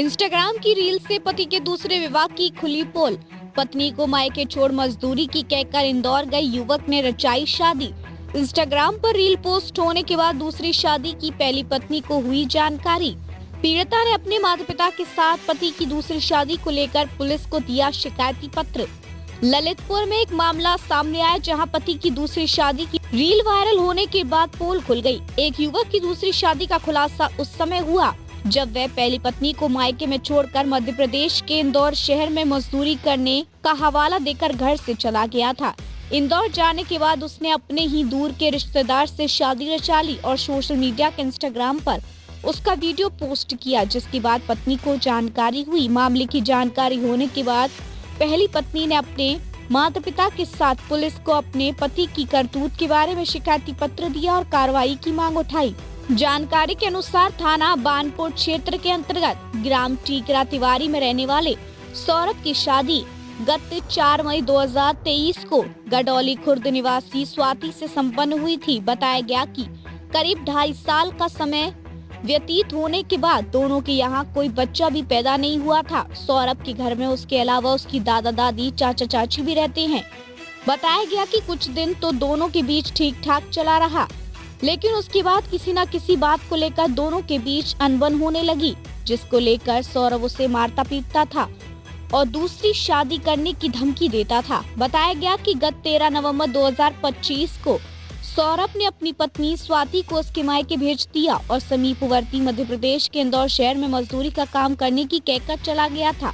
Instagram की reel से पति के दूसरे विवाह की खुली पोल। पत्नी को मायके छोड़ मजदूरी की कहकर इंदौर गए युवक ने रचाई शादी। इंस्टाग्राम पर रील पोस्ट होने के बाद दूसरी शादी की पहली पत्नी को हुई जानकारी। पीड़िता ने अपने माता पिता के साथ पति की दूसरी शादी को लेकर पुलिस को दिया शिकायती पत्र। ललितपुर में एक मामला सामने आया जहां पति की दूसरी शादी की रील वायरल होने के बाद पोल खुल गई। एक युवक की दूसरी शादी का खुलासा उस समय हुआ जब वह पहली पत्नी को मायके में छोड़कर मध्य प्रदेश के इंदौर शहर में मजदूरी करने का हवाला देकर घर से चला गया था। इंदौर जाने के बाद उसने अपने ही दूर के रिश्तेदार से शादी रचा ली और सोशल मीडिया के इंस्टाग्राम पर उसका वीडियो पोस्ट किया, जिसके बाद पत्नी को जानकारी हुई। मामले की जानकारी होने के बाद पहली पत्नी ने अपने माता पिता के साथ पुलिस को अपने पति की करतूत के बारे में शिकायती पत्र दिया और कार्रवाई की मांग उठाई। जानकारी के अनुसार थाना बानपुर क्षेत्र के अंतर्गत ग्राम टीकरा तिवारी में रहने वाले सौरभ की शादी गत 4 मई 2023 को गडौली खुर्द निवासी स्वाति से संपन्न हुई थी। बताया गया कि करीब 2.5 साल का समय व्यतीत होने के बाद दोनों के यहाँ कोई बच्चा भी पैदा नहीं हुआ था। सौरभ के घर में उसके अलावा उसकी दादा दादी चाचा चाची भी रहते हैं। बताया गया कि कुछ दिन तो दोनों के बीच ठीक ठाक चला रहा, लेकिन उसके बाद किसी न किसी बात को लेकर दोनों के बीच अनबन होने लगी, जिसको लेकर सौरभ उसे मारता पीटता था और दूसरी शादी करने की धमकी देता था। बताया गया कि गत 13 नवंबर 2025 को सौरभ ने अपनी पत्नी स्वाति को उसके मायके भेज दिया और समीपवर्ती मध्य प्रदेश के इंदौर शहर में मजदूरी का काम करने की कहकर चला गया था,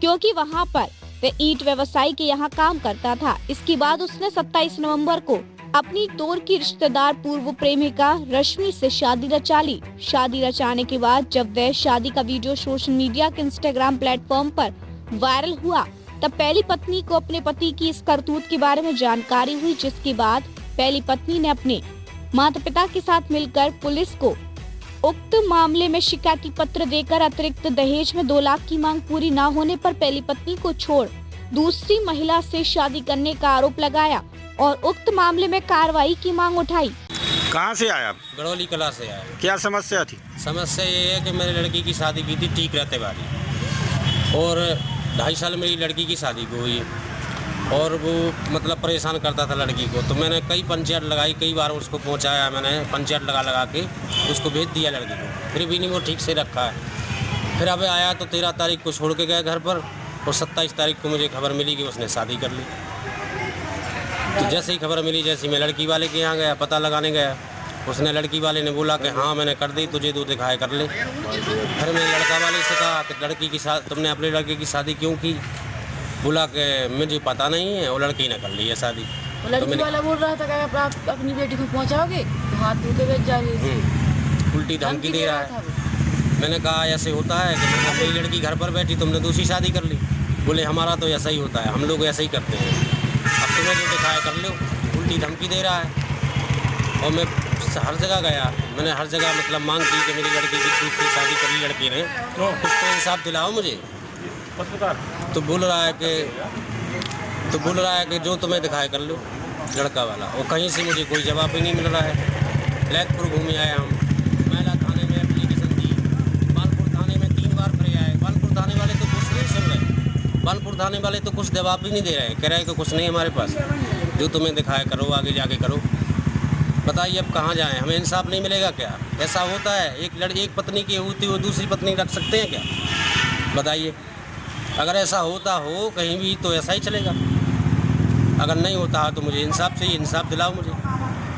क्योंकि वहां पर वह ईंट व्यवसायी के यहाँ काम करता था। इसके बाद उसने 27 नवंबर को अपनी दूर की रिश्तेदार पूर्व प्रेमिका रश्मि से शादी रचा ली। शादी रचाने के बाद जब वह शादी का वीडियो सोशल मीडिया के इंस्टाग्राम प्लेटफॉर्म पर वायरल हुआ, तब पहली पत्नी को अपने पति की इस करतूत के बारे में जानकारी हुई, जिसके बाद पहली पत्नी ने अपने माता पिता के साथ मिलकर पुलिस को उक्त मामले में शिकायती पत्र देकर अतिरिक्त दहेज में 2 लाख की मांग पूरी न होने पर पहली पत्नी को छोड़ दूसरी महिला से शादी करने का आरोप लगाया और उक्त मामले में कार्रवाई की मांग उठाई। कहाँ से आया आप? गड़ौली कला से आया। क्या समस्या थी? समस्या ये है कि मेरी लड़की की शादी की थी ठीक रहते वाली और 2.5 साल मेरी लड़की की शादी को हुई और वो मतलब परेशान करता था लड़की को। तो मैंने कई पंचायत लगाई, कई बार उसको पहुंचाया, मैंने पंचायत लगा के उसको भेज दिया लड़की को, फिर भी नहीं वो ठीक से रखा है। फिर अब आया तो 13 तारीख को छोड़ के गया घर पर और 27 तारीख को मुझे खबर मिली कि उसने शादी कर ली। तो जैसे ही खबर मिली, जैसे मैं लड़की वाले के यहाँ गया, पता लगाने गया, उसने लड़की वाले ने बोला कि हाँ मैंने कर दी, तुझे 2 दिखाए कर ले। फिर मैंने लड़का वाले से कहा कि लड़की की तुमने अपने लड़के की शादी क्यों की? बोला कि मुझे पता नहीं है, वो लड़की ने कर ली है शादी। लड़की वाला बोल रहा था कि आप अपनी बेटी को पहुंचाओगे तो हाथ धो के भेज जाओगे। उल्टी धमकी दे रहा है। मैंने कहा ऐसे होता है कि मतलब मेरी लड़की घर पर बैठी, तुमने दूसरी शादी कर ली? बोले हमारा तो ऐसा ही होता है, हम लोग ऐसा ही करते हैं, अब तुम्हें जो दिखाया कर लो। उल्टी धमकी दे रहा है और मैं हर जगह गया, मैंने हर जगह मतलब मांग की कि मेरी लड़की की दूसरी शादी कर ली लड़की ने, कुछ तो इंसाफ दिलाओ मुझे। तो बोल रहा है कि जो तुम्हें दिखाया कर लो, लड़का वाला। और कहीं से मुझे कोई जवाब ही नहीं मिल रहा है। ललितपुर घूमे आया हम, महिला थाने में एप्लीकेशन दी, बानपुर थाने में 3 बार फिर आए। बानपुर थाने वाले तो कुछ नहीं सुन रहे, बानपुर थाने वाले तो कुछ जवाब भी नहीं दे रहे, कह रहे हैं कि कुछ नहीं हमारे पास, जो तुम्हें दिखाया करो, आगे जाके करो। बताइए अब कहाँ जाएं, हमें इंसाफ नहीं मिलेगा क्या? ऐसा होता है? एक पत्नी की होती हुई दूसरी पत्नी रख सकते हैं क्या? बताइए, अगर ऐसा होता हो कहीं भी तो ऐसा ही चलेगा, अगर नहीं होता तो मुझे इंसाफ चाहिए, इंसाफ दिलाओ मुझे।